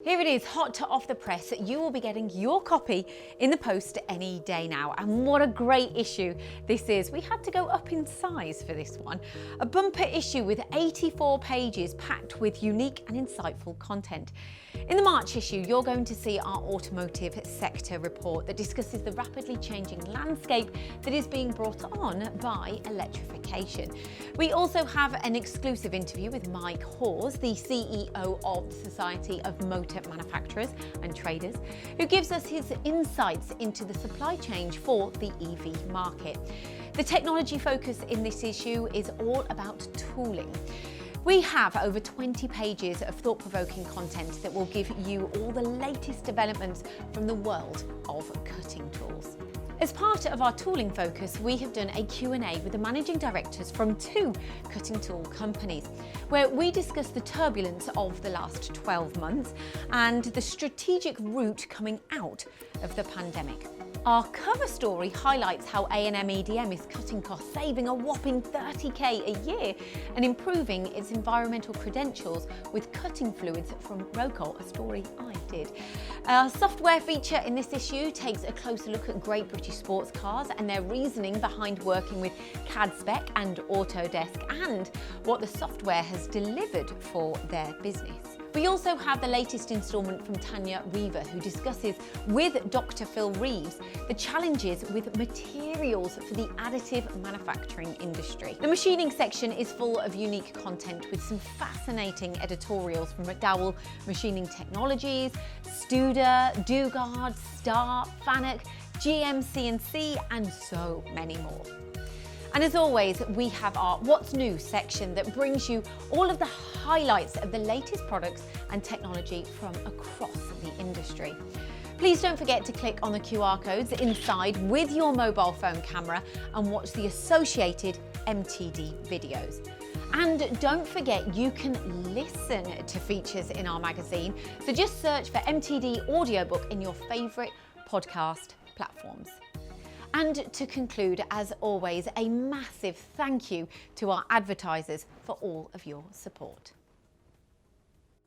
Here it is, hot to off the press. You will be getting your copy in the post any day now. And what a great issue this is. We had to go up in size for this one. A bumper issue with 84 pages packed with unique and insightful content. In the March issue, you're going to see our automotive sector report that discusses the rapidly changing landscape that is being brought on by electrification. We also have an exclusive interview with Mike Hawes, the CEO of the Society of Motor Manufacturers and Traders, who gives us his insights into the supply chain for the EV market. The technology focus in this issue is all about tooling. We have over 20 pages of thought-provoking content that will give you all the latest developments from the world of cutting tools. As part of our tooling focus, we have done a Q&A with the managing directors from two cutting tool companies, where we discuss the turbulence of the last 12 months and the strategic route coming out of the pandemic. Our cover story highlights how A&M EDM is cutting costs, saving a whopping 30k a year and improving its environmental credentials with cutting fluids from Rockall, a story I did. Our software feature in this issue takes a closer look at Great British sports cars and their reasoning behind working with CAD-Spec and Autodesk and what the software has delivered for their business. We also have the latest instalment from Tanya Reaver, who discusses with Dr. Phil Reeves the challenges with materials for the additive manufacturing industry. The machining section is full of unique content with some fascinating editorials from McDowell Machining Technologies, Studer, Dugard, Star, Fanuc, GM CNC, and so many more. And as always, we have our What's New section that brings you all of the highlights of the latest products and technology from across the industry. Please don't forget to click on the QR codes inside with your mobile phone camera and watch the associated MTD videos. And don't forget, you can listen to features in our magazine, so just search for MTD Audiobook in your favourite podcast platforms. And to conclude, as always, a massive thank you to our advertisers for all of your support.